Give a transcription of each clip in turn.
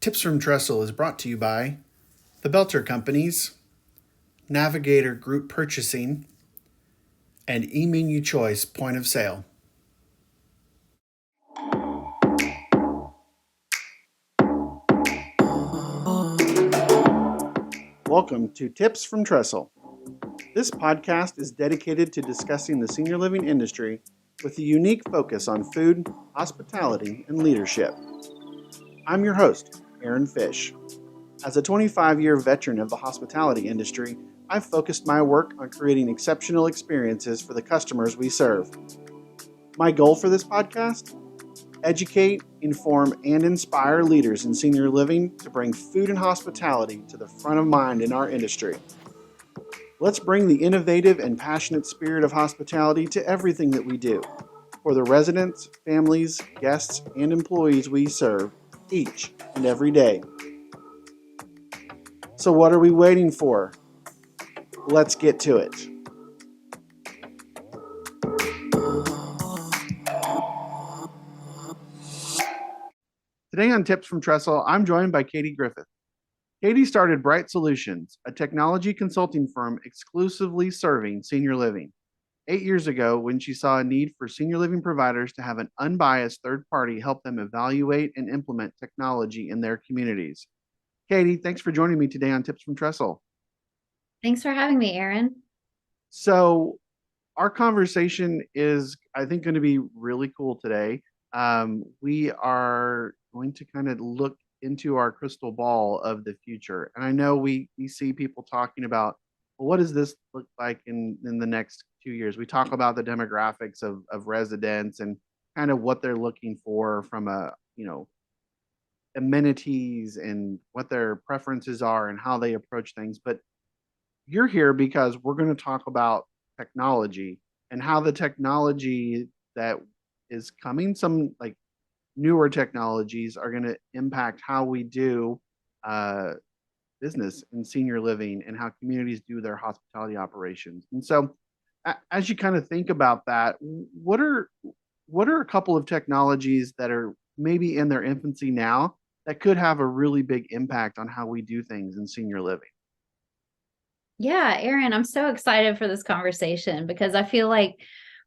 Tips from Trestle is brought to you by the Belter Companies, Navigator Group Purchasing, and eMenu Choice Point of Sale. Welcome to Tips from Trestle. This podcast is dedicated to discussing the senior living industry with a unique focus on food, hospitality, and leadership. I'm your host, Aaron Fish. As a 25-year veteran of the hospitality industry, I've focused my work on creating exceptional experiences for the customers we serve. My goal for this podcast? Educate, inform, and inspire leaders in senior living to bring food and hospitality to the front of mind in our industry. Let's bring the innovative and passionate spirit of hospitality to everything that we do, for the residents, families, guests, and employees we serve each and every day. So what are we waiting for? Let's get to it. Today on Tips from Trestle, I'm joined by Katie Griffith. Katie started Bright Solutions, a technology consulting firm exclusively serving senior living, 8 years ago when she saw a need for senior living providers to have an unbiased third party help them evaluate and implement technology in their communities. Katie, thanks for joining me today on Tips from Trestle. Thanks for having me, Aaron. So our conversation is, I think, going to be really cool today. We are going to kind of look into our crystal ball of the future. And I know we see people talking about, well, what does this look like in the next 2 years? We talk about the demographics of residents and kind of what they're looking for from amenities and what their preferences are and how they approach things. But you're here because we're going to talk about technology and how the technology that is coming, some like newer technologies, are going to impact how we do uh, business in senior living and how communities do their hospitality operations. And so, as you kind of think about that, what are a couple of technologies that are maybe in their infancy now that could have a really big impact on how we do things in senior living? Yeah, Aaron, I'm so excited for this conversation because I feel like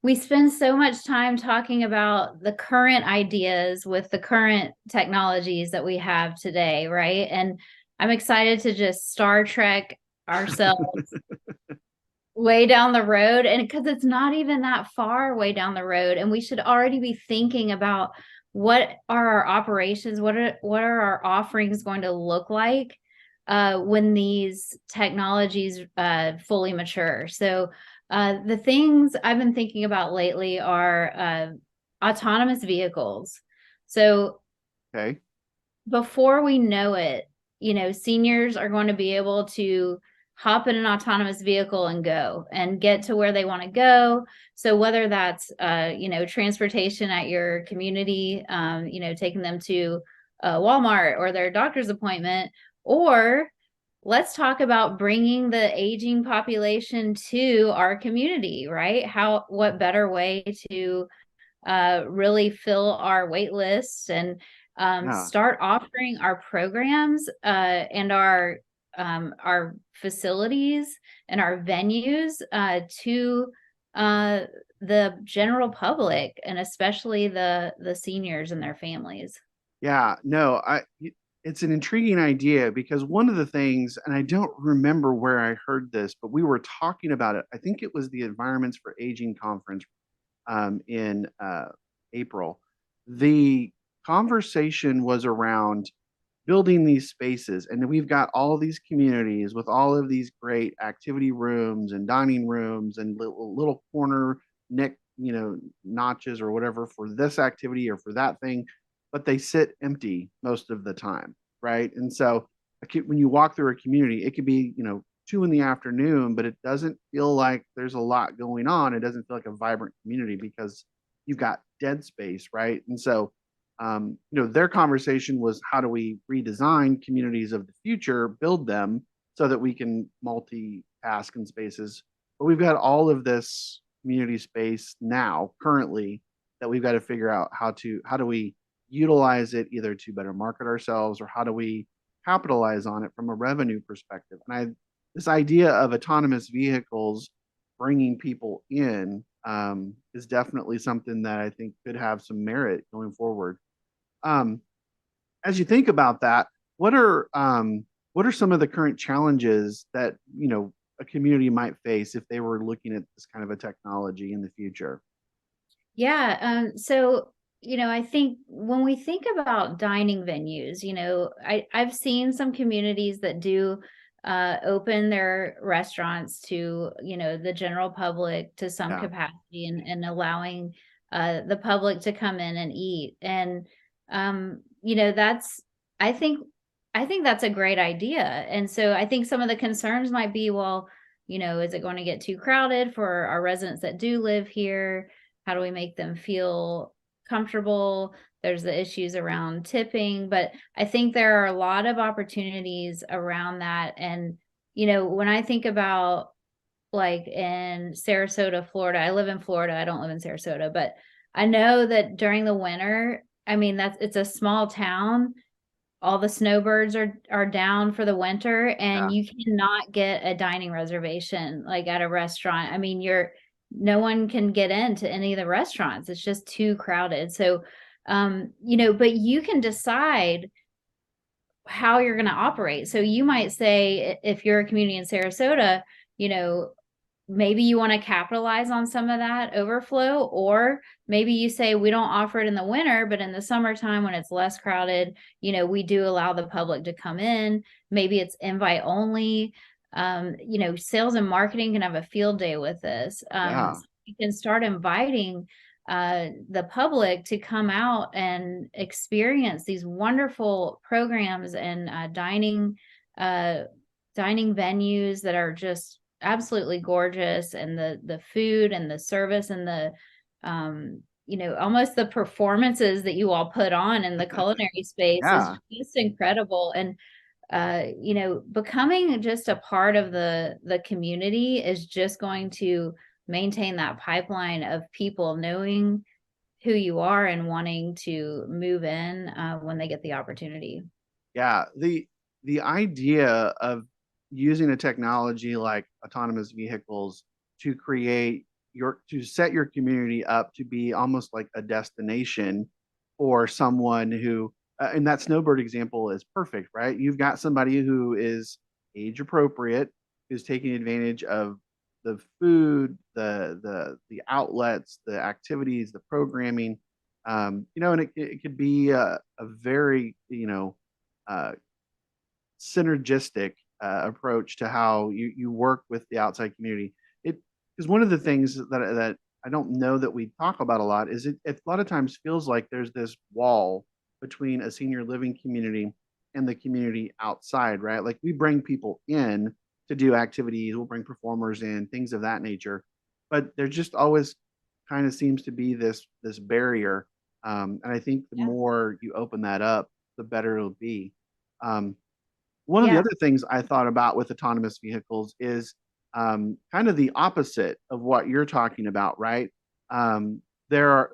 we spend so much time talking about the current ideas with the current technologies that we have today, right? And I'm excited to just Star Trek ourselves way down the road, and because it's not even that far way down the road, and we should already be thinking about what are our operations, what are our offerings going to look like when these technologies fully mature. So the things I've been thinking about lately are autonomous vehicles. So Okay. before we know it, seniors are going to be able to hop in an autonomous vehicle and go and get to where they want to go. So whether that's, transportation at your community, taking them to Walmart or their doctor's appointment, or let's talk about bringing the aging population to our community, right? What better way to really fill our wait lists and Yeah. start offering our programs and our facilities and our venues to the general public, and especially the seniors and their families. Yeah, no, it's an intriguing idea because one of the things, and I don't remember where I heard this, but we were talking about it. I think it was the Environments for Aging conference in April. The conversation was around building these spaces, and we've got all of these communities with all of these great activity rooms and dining rooms and little corner neck, notches or whatever for this activity or for that thing, but they sit empty most of the time, right? And so when you walk through a community, it could be 2 in the afternoon, but it doesn't feel like there's a lot going on. It doesn't feel like a vibrant community because you've got dead space, right? And so their conversation was, how do we redesign communities of the future, build them so that we can multitask in spaces. But we've got all of this community space now currently that we've got to figure out how do we utilize it either to better market ourselves, or how do we capitalize on it from a revenue perspective? And this idea of autonomous vehicles bringing people in is definitely something that I think could have some merit going forward. Um, as you think about that, what are some of the current challenges that a community might face if they were looking at this kind of a technology in the future? Yeah. So, I think when we think about dining venues, I've seen some communities that do open their restaurants to, the general public to some Yeah, capacity, and allowing the public to come in and eat. And, that's, I think, I think that's a great idea. And so I think some of the concerns might be, well, is it going to get too crowded for our residents that do live here? How do we make them feel comfortable? There's the issues around tipping, but I think there are a lot of opportunities around that. And, when I think about, like, in Sarasota, Florida, I live in Florida, I don't live in Sarasota, but I know that during the winter, I mean, it's a small town, all the snowbirds are down for the winter, yeah, and you cannot get a dining reservation like at a restaurant. I mean, you're no one can get into any of the restaurants. It's just too crowded. So, but you can decide how you're going to operate. So you might say, if you're a community in Sarasota, you know, maybe you want to capitalize on some of that overflow, or maybe you say, we don't offer it in the winter, but in the summertime when it's less crowded, we do allow the public to come in. Maybe it's invite only. Sales and marketing can have a field day with this. yeah, So you can start inviting the public to come out and experience these wonderful programs and uh, dining venues that are just absolutely gorgeous, and the food and the service and the almost the performances that you all put on in the culinary space is yeah. just incredible. And becoming just a part of the community is just going to maintain that pipeline of people knowing who you are and wanting to move in when they get the opportunity. Yeah, the idea of using a technology like autonomous vehicles to create to set your community up to be almost like a destination for someone who, and that snowbird example is perfect, right? You've got somebody who is age appropriate, who's taking advantage of the food, the outlets, the activities, the programming, and it could be a very, uh, synergistic approach to how you work with the outside community. It is one of the things that I don't know that we talk about a lot is it a lot of times feels like there's this wall between a senior living community and the community outside, right? Like we bring people in to do activities, we'll bring performers in, things of that nature, but there just always kind of seems to be this barrier, and I think the Yeah. more you open that up, the better it'll be. Um, One of the Yeah. other things I thought about with autonomous vehicles is kind of the opposite of what you're talking about, right? There are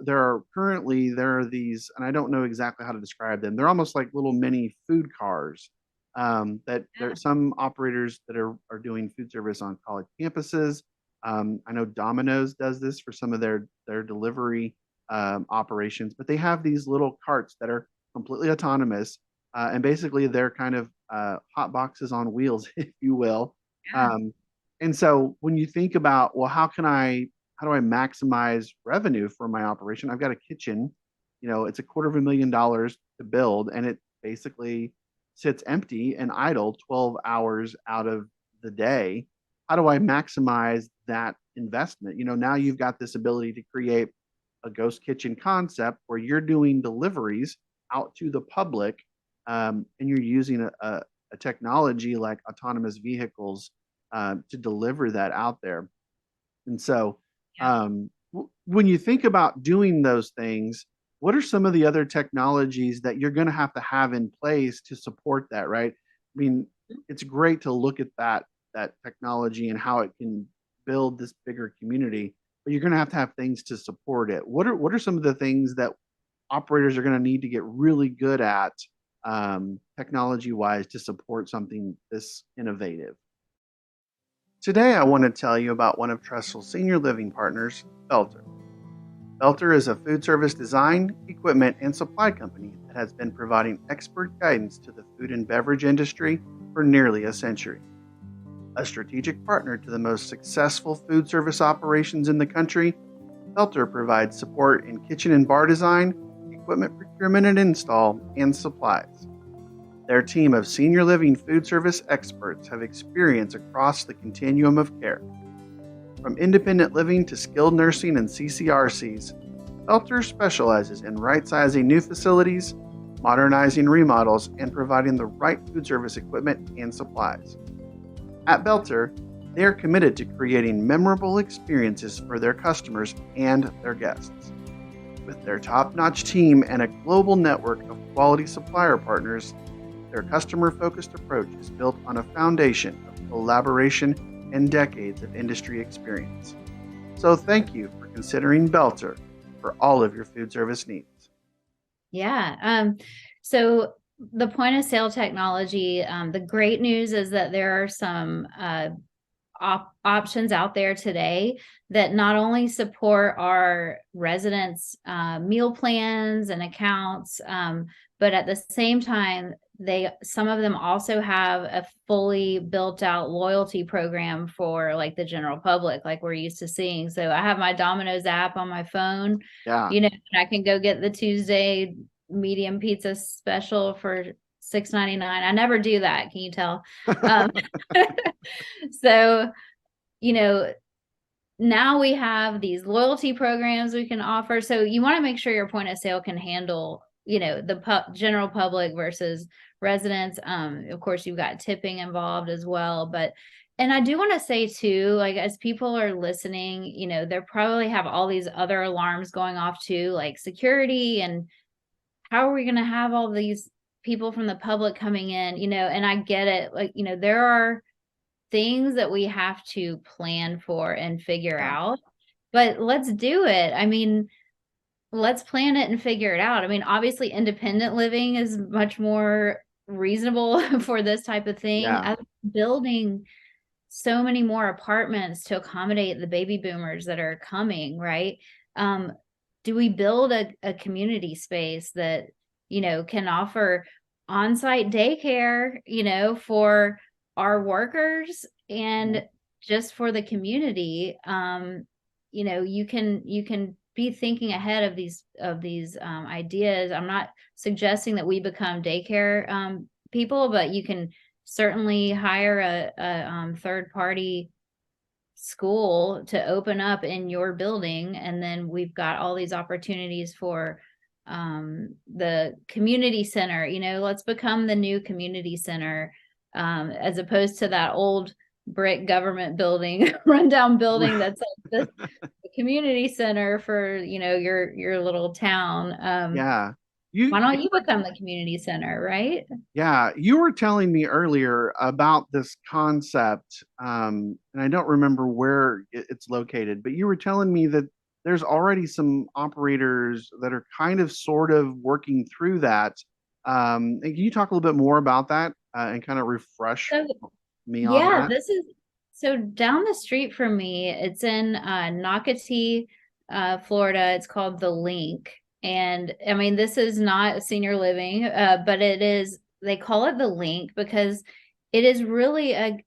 these, and I don't know exactly how to describe them. They're almost like little mini food cars that Yeah. there some operators that are doing food service on college campuses. I know Domino's does this for some of their delivery operations, but they have these little carts that are completely autonomous, and basically they're kind of hot boxes on wheels, if you will. Yeah. Um, and so when you think about, well, how do I maximize revenue for my operation? I've got a kitchen, it's $250,000 to build, and it basically sits empty and idle 12 hours out of the day. How do I maximize that investment? Now you've got this ability to create a ghost kitchen concept where you're doing deliveries out to the public, and you're using a technology like autonomous vehicles to deliver that out there. And so, Yeah. when you think about doing those things, what are some of the other technologies that you're going to have in place to support that? Right? I mean, it's great to look at that technology and how it can build this bigger community, but you're going to have things to support it. What are some of the things that operators are going to need to get really good at technology wise to support something this innovative. Today, I want to tell you about one of Trestle's senior living partners, Belter. Belter is a food service design, equipment, and supply company that has been providing expert guidance to the food and beverage industry for nearly a century. A strategic partner to the most successful food service operations in the country, Belter provides support in kitchen and bar design, equipment procurement and install, and supplies. Their team of senior living food service experts have experience across the continuum of care. From independent living to skilled nursing and CCRCs, Belter specializes in right-sizing new facilities, modernizing remodels, and providing the right food service equipment and supplies. At Belter, they are committed to creating memorable experiences for their customers and their guests. With their top-notch team and a global network of quality supplier partners, their customer-focused approach is built on a foundation of collaboration and decades of industry experience. So thank you for considering Belter for all of your food service needs. Yeah. So the point of sale technology, the great news is that there are some options out there today that not only support our residents' meal plans and accounts, but at the same time, some of them also have a fully built out loyalty program for like the general public, like we're used to seeing. So I have my Domino's app on my phone, Yeah. and I can go get the Tuesday medium pizza special for $6.99. I never do that. Can you tell? So, now we have these loyalty programs we can offer. So you want to make sure your point of sale can handle, the general public versus residents. Of course, you've got tipping involved as well. And I do want to say too, like as people are listening, they probably have all these other alarms going off too, like security and how are we going to have all these people from the public coming in, and I get it. Like, there are things that we have to plan for and figure out, but let's do it. I mean, let's plan it and figure it out. I mean, obviously independent living is much more reasonable for this type of thing. Yeah. Building so many more apartments to accommodate the baby boomers that are coming, right? Do we build a community space that, can offer on-site daycare, for our workers and just for the community? You can be thinking ahead of these ideas. I'm not suggesting that we become daycare people, but you can certainly hire a third party school to open up in your building, and then we've got all these opportunities for the community center. Let's become the new community center, as opposed to that old brick government building rundown building that's like the community center for your little town. Yeah. Why don't you become the community center, right? Yeah, you were telling me earlier about this concept, and I don't remember where it's located, but you were telling me that there's already some operators that are kind of sort of working through that. And can you talk a little bit more about that and kind of refresh So me on yeah, that? this is so down the street from me. It's in Nocatee, Florida. It's called The Link. And I mean, this is not senior living, but it is, they call it The Link because it is really a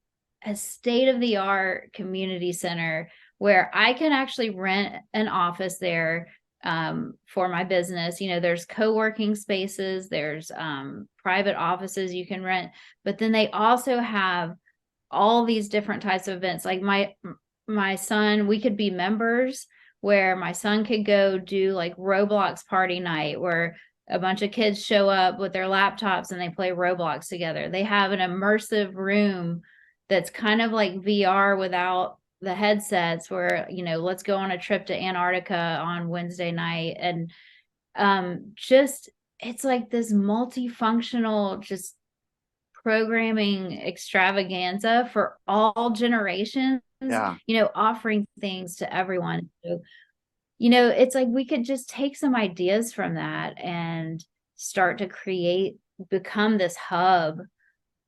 state-of-the-art community center where I can actually rent an office there for my business. There's co-working spaces, there's private offices you can rent, but then they also have all these different types of events. Like my son, we could be members where my son could go do like Roblox party night where a bunch of kids show up with their laptops and they play Roblox together. They have an immersive room that's kind of like VR without the headsets where, let's go on a trip to Antarctica on Wednesday night. And just, it's like this multifunctional, just programming extravaganza for all generations, Yeah. offering things to everyone. So it's like we could just take some ideas from that and start to become this hub,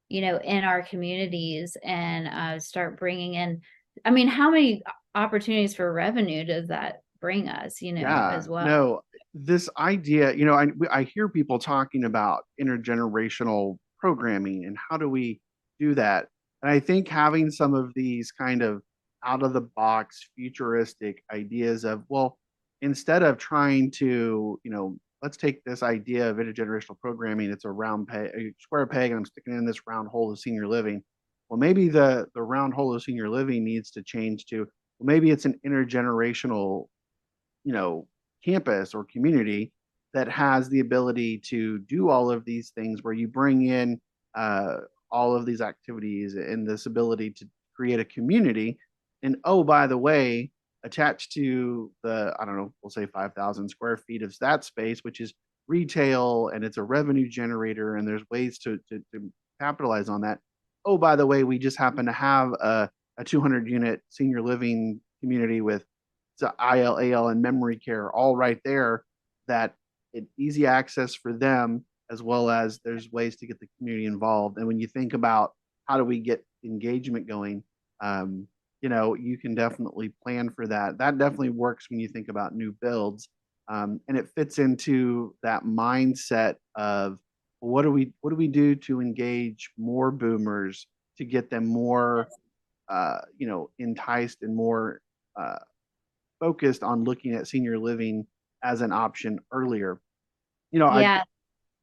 in our communities, and start bringing in. I mean, how many opportunities for revenue does that bring us, Yeah, as well? no, this idea, I hear people talking about intergenerational programming and how do we do that? And I think having some of these kind of out of the box futuristic ideas of, well, instead of trying to, let's take this idea of intergenerational programming, it's a round peg, a square peg, and I'm sticking it in this round hole of senior living. Well, maybe the round hole of senior living needs to change to, well, maybe it's an intergenerational you know, campus or community that has the ability to do all of these things where you bring in uh, all of these activities and this ability to create a community. And oh, by the way, attached to the, I don't know, we'll say 5,000 square feet of that space, which is retail and it's a revenue generator and there's ways to capitalize on that. Oh, by the way, we just happen to have a 200 unit senior living community with to IL, AL, and memory care all right there that it easy access for them as well as there's ways to get the community involved. And when you think about how do we get engagement going, you can definitely plan for that. That definitely works when you think about new builds. And it fits into that mindset of what do we do to engage more boomers to get them more enticed and more focused on looking at senior living as an option earlier. You know, I Yeah.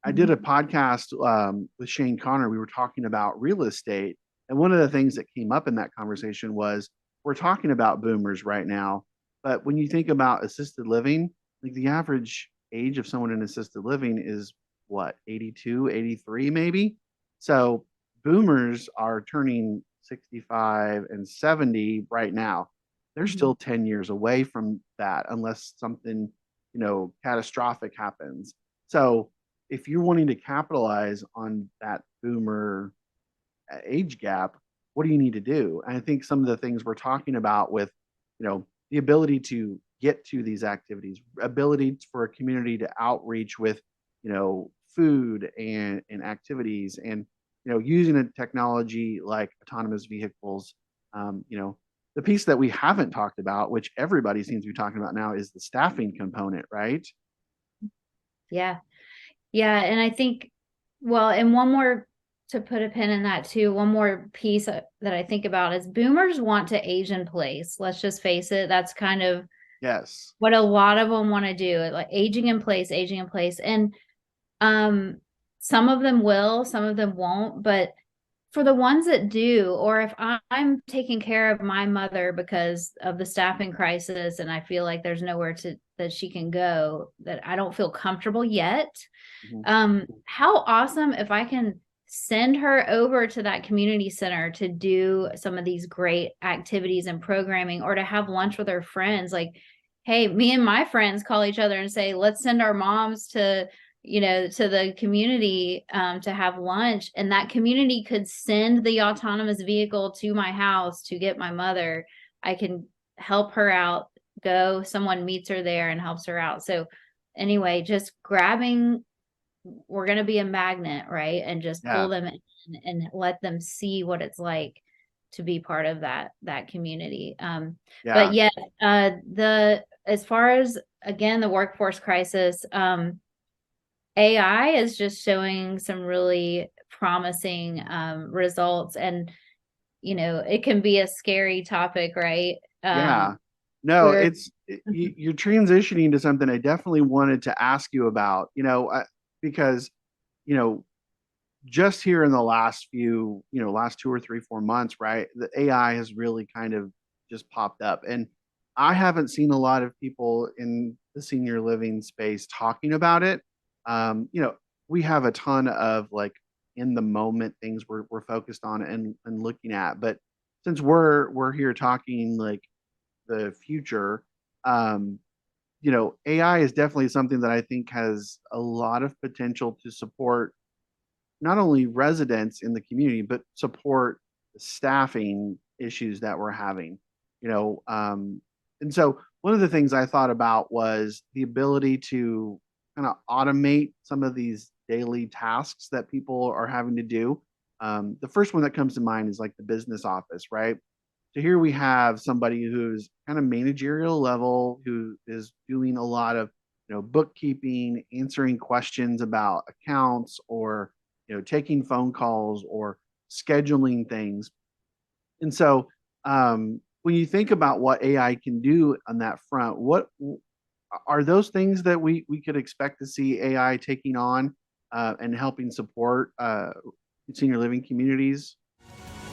I did Mhm. a podcast with Shane Connor. We were talking about real estate, and one of the things that came up in that conversation was we're talking about boomers right now, but when you think about assisted living, like the average age of someone in assisted living is what, 82, 83 maybe. So boomers are turning 65 and 70 right now. They're Mhm. still 10 years away from that unless something, catastrophic happens. So if you're wanting to capitalize on that boomer age gap, what do you need to do? And I think some of the things we're talking about with, the ability to get to these activities, ability for a community to outreach with, food and activities and, using a technology like autonomous vehicles, the piece that we haven't talked about, which everybody seems to be talking about now, is the staffing component, right? Yeah. Yeah, and I think, well, and one more, to put a pin in that too, one more piece that I think about is boomers want to age in place. Let's just face it, that's kind of Yes. what a lot of them want to do, like aging in place, aging in place. And um some of them will, some of them won't, but for the ones that do, or if I'm taking care of my mother because of the staffing crisis and I feel like there's nowhere to that she can go, that I don't feel comfortable yet, Mhm. how awesome if I can send her over to that community center to do some of these great activities and programming, or to have lunch with her friends. Like, hey, me and my friends call each other and say, let's send our moms to the community, to have lunch, and that community could send the autonomous vehicle to my house to get my mother. I can help her out, go, someone meets her there and helps her out. So anyway, just grabbing, we're going to be a magnet, right? And just pull Yeah. them in and let them see what it's like to be part of that community. But Yeah. yeah, the as far as, again, the workforce crisis, AI is just showing some really promising results, and it can be a scary topic, right? Yeah. No, We're you're transitioning to something I definitely wanted to ask you about, because, you know, just here in the last few, last 2 or 3, 4 months, right? The AI has really kind of just popped up. And I haven't seen a lot of people in the senior living space talking about it. We have a ton of like in the moment things we're focused on and looking at. But since we're here talking like the future, um, AI is definitely something that I think has a lot of potential to support not only residents in the community, but support the staffing issues that we're having. You know, and so one of the things I thought about was the ability to kind of automate some of these daily tasks that people are having to do. The first one that comes to mind is like the business office, right? So here we have somebody who's kind of managerial level, who is doing a lot of, bookkeeping, answering questions about accounts, or, taking phone calls or scheduling things. And so, when you think about what AI can do on that front, what are those things that we could expect to see AI taking on, and helping support senior living communities?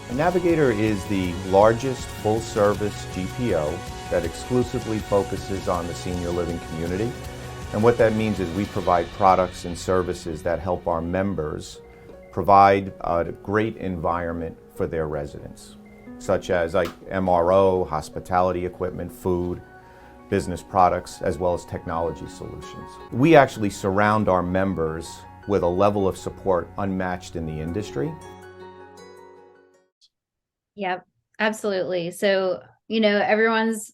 A Navigator is the largest full-service GPO that exclusively focuses on the senior living community. And what that means is we provide products and services that help our members provide a great environment for their residents, such as like MRO, hospitality equipment, food, business products, as well as technology solutions. We actually surround our members with a level of support unmatched in the industry. Yep, absolutely. So, everyone's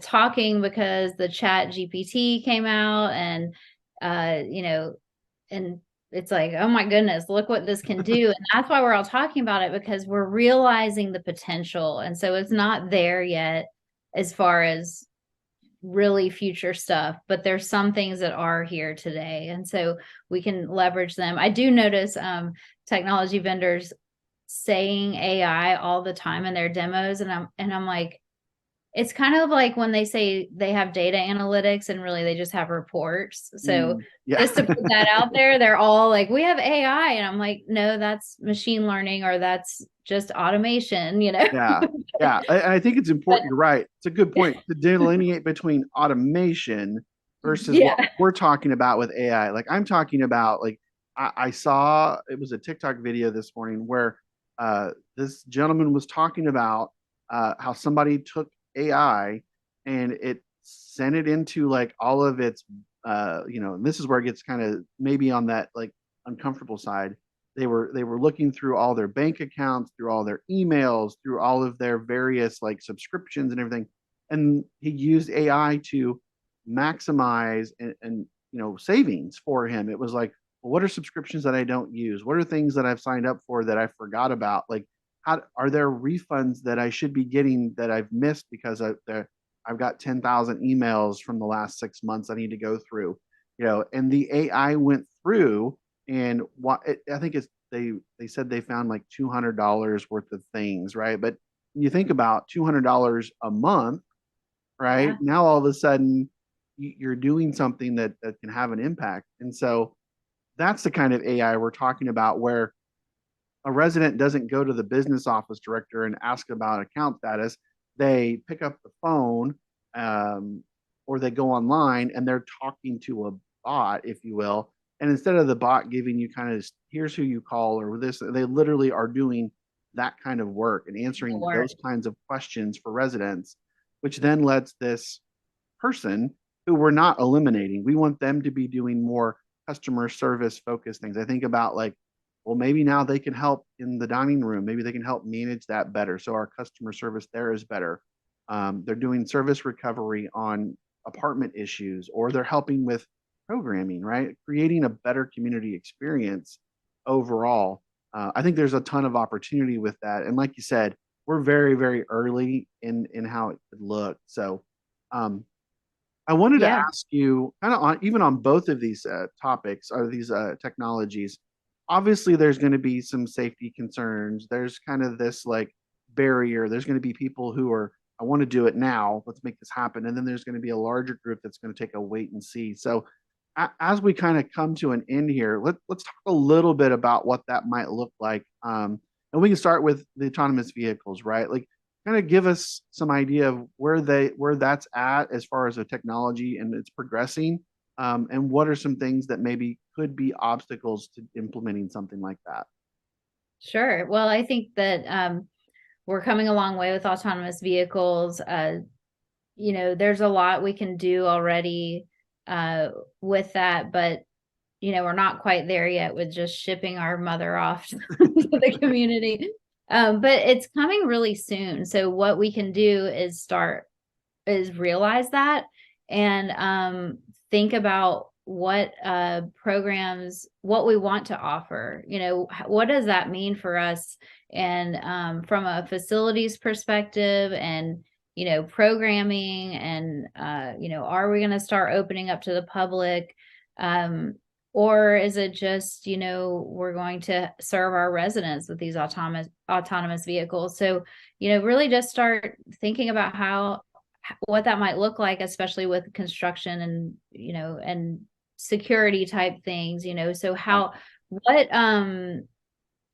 talking because the chat GPT came out, and and it's like, oh my goodness, look what this can do. And that's why we're all talking about it, because we're realizing the potential. And so it's not there yet as far as really future stuff, but there's some things that are here today. And so we can leverage them. I do notice technology vendors saying AI all the time in their demos, and I'm like, it's kind of like when they say they have data analytics and really they just have reports. So Yeah. just to put that out there, they're all like, we have AI, and I'm like, no, that's machine learning, or that's just automation, Yeah, yeah. I think it's But important. You're right. It's a good point to delineate between automation versus what yeah, we're talking about with AI. Like I'm talking about, like I saw it was a TikTok video this morning where this gentleman was talking about how somebody took AI and it sent it into like all of its and this is where it gets kind of maybe on that like uncomfortable side. They were looking through all their bank accounts, through all their emails, through all of their various like subscriptions and everything, and he used AI to maximize and savings for him. It was like, well, what are subscriptions that I don't use? What are things that I've signed up for that I forgot about? Like, how are there refunds that I should be getting that I've missed because I've got 10,000 emails from the last 6 months I need to go through, and the AI went through, and I think they said they found like $200 worth of things, right? But when you think about $200 a month, right? yeah, Now all of a sudden you're doing something that can have an impact. And so that's the kind of AI we're talking about, where a resident doesn't go to the business office director and ask about account status. They pick up the phone, um, or they go online and they're talking to a bot, if you will. And instead of the bot giving you kind of, here's who you call or this, they literally are doing that kind of work and answering or those kinds of questions for residents, which then lets this person, who we're not eliminating, we want them to be doing more customer service focused things. I think about like, well, maybe now they can help in the dining room. Maybe they can help manage that better. So our customer service there is better. They're doing service recovery on apartment issues, or they're helping with programming, right? Creating a better community experience overall. I think there's a ton of opportunity with that. And like you said, we're very, very early in how it could look. So um, I wanted to yeah, ask you, kind of on even on both of these topics or these technologies. Obviously, there's going to be some safety concerns. There's kind of this like barrier. There's going to be people who are, I want to do it now. Let's make this happen. And then there's going to be a larger group that's going to take a wait and see. So, as we kind of come to an end here, let's talk a little bit about what that might look like. And we can start with the autonomous vehicles, right? Like, kind of give us some idea of where that's at as far as the technology and it's progressing, and what are some things that maybe could be obstacles to implementing something like that? sure. Well, I think that we're coming a long way with autonomous vehicles. There's a lot we can do already with that, but we're not quite there yet with just shipping our mother off to the community. But it's coming really soon. So what we can do is start realize that and think about what programs, what we want to offer. What does that mean for us? And from a facilities perspective and programming and are we going to start opening up to the public? Or is it just, we're going to serve our residents with these autonomous vehicles? So, really just start thinking about what that might look like, especially with construction and, and security type things, so what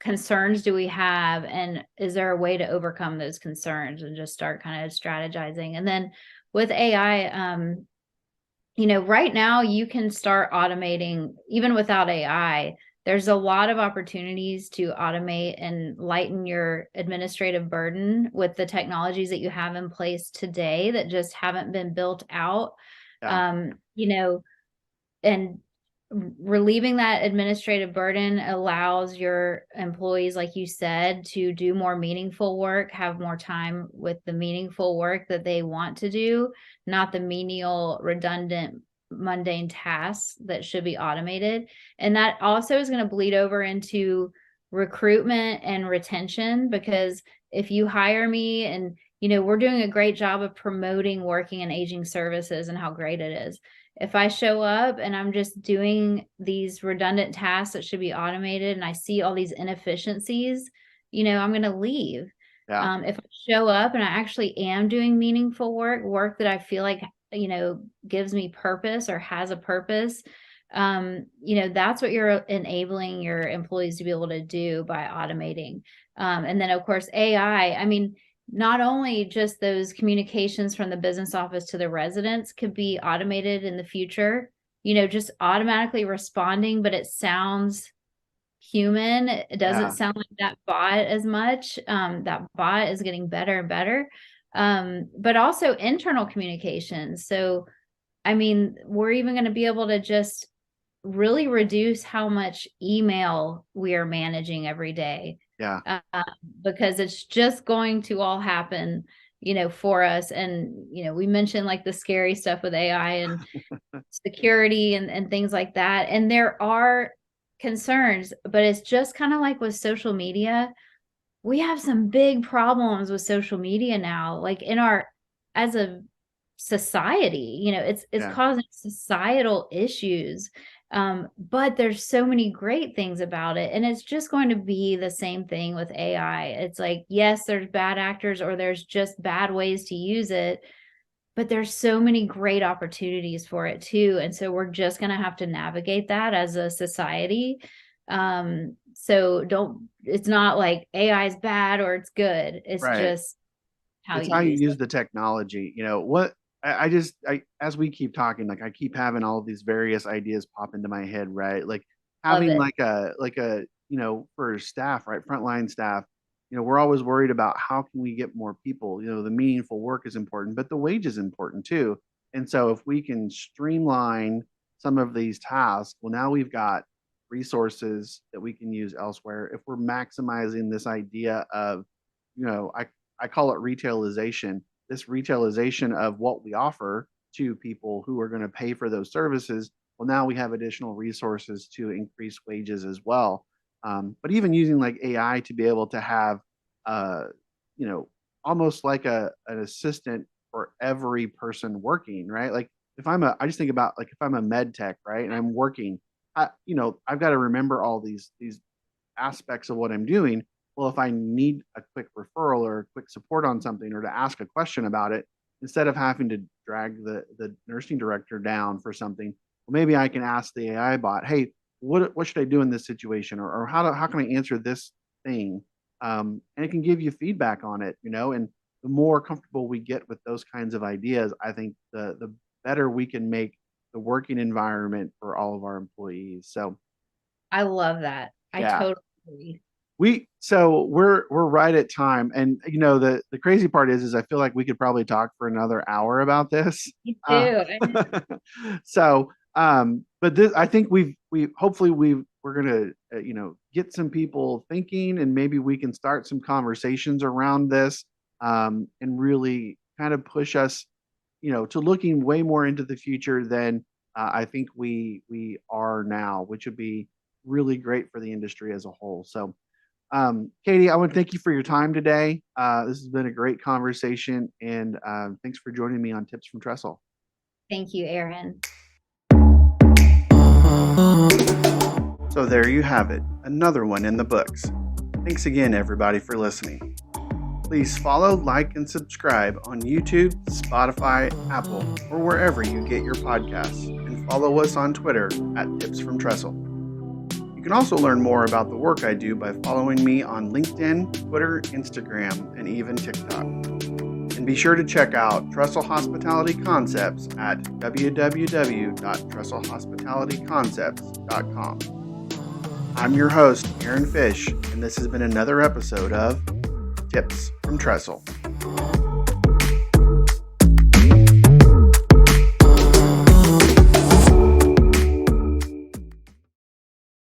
concerns do we have, and is there a way to overcome those concerns, and just start kind of strategizing. And then with AI, right now you can start automating even without AI. There's a lot of opportunities to automate and lighten your administrative burden with the technologies that you have in place today that just haven't been built out. Yeah. And relieving that administrative burden allows your employees, like you said, to do more meaningful work, have more time with the meaningful work that they want to do, not the menial, redundant, mundane tasks that should be automated. And that also is going to bleed over into recruitment and retention, because if you hire me and we're doing a great job of promoting working in aging services and how great it is. If I show up and I'm just doing these redundant tasks that should be automated and I see all these inefficiencies, I'm going to leave. Yeah. If I show up and I actually am doing meaningful work that I feel like, gives me purpose or has a purpose, that's what you're enabling your employees to be able to do by automating. And then, of course, AI, I mean, not only just those communications from the business office to the residents could be automated in the future, just automatically responding, but it sounds human. It doesn't sound like that bot as much. That bot is getting better and better. But also internal communications. So, I mean, we're even going to be able to just really reduce how much email we are managing every day. Yeah. Because it's just going to all happen, for us. And, we mentioned like the scary stuff with AI and security and things like that. And there are concerns, but it's just kind of like with social media. We have some big problems with social media now, like as a society, it's causing societal issues. But there's so many great things about it. And it's just going to be the same thing with AI. It's like, yes, there's bad actors or there's just bad ways to use it, but there's so many great opportunities for it too. And so we're just going to have to navigate that as a society. So it's not like AI is bad or it's good. It's just how it's you how you use use it. the technology. As we keep talking, like I keep having all of these various ideas pop into my head, right? Like Love having it. like a for staff, right? Frontline staff, we're always worried about how can we get more people. The meaningful work is important, but the wage is important too. And so if we can streamline some of these tasks, well, now we've got resources that we can use elsewhere. If we're maximizing this idea of, I call it retailization, this retailization of what we offer to people who are going to pay for those services. Well, now we have additional resources to increase wages as well. But even using like AI to be able to have, uh, you know, almost like an assistant for every person working, right? Like I just think about like if I'm a med tech, right, and I'm working, I've got to remember all these aspects of what I'm doing. Well, if I need a quick referral or quick support on something or to ask a question about it, instead of having to drag the nursing director down for something, well, maybe I can ask the AI bot, hey, what should I do in this situation? Or how can I answer this thing? And it can give you feedback on it, and the more comfortable we get with those kinds of ideas, I think the better we can make the working environment for all of our employees. So I love that. I yeah, totally agree. we're right at time, and the crazy part is I feel like we could probably talk for another hour about this. Me Uh, too. so, but this, I think we hopefully we're gonna get some people thinking, and maybe we can start some conversations around this, and really kind of push us to looking way more into the future than I think we are now, which would be really great for the industry as a whole. So, Katie, I want to thank you for your time today. This has been a great conversation, and thanks for joining me on Tips from Trestle. Thank you, Aaron. So there you have it, another one in the books. Thanks again, everybody, for listening. Please follow, like, and subscribe on YouTube, Spotify, Apple, or wherever you get your podcasts, and follow us on Twitter at Tips from Trestle. You can also learn more about the work I do by following me on LinkedIn, Twitter, Instagram, and even TikTok. And be sure to check out Trestle Hospitality Concepts at www.trestlehospitalityconcepts.com. I'm your host, Aaron Fish, and this has been another episode of Tips from Trestle.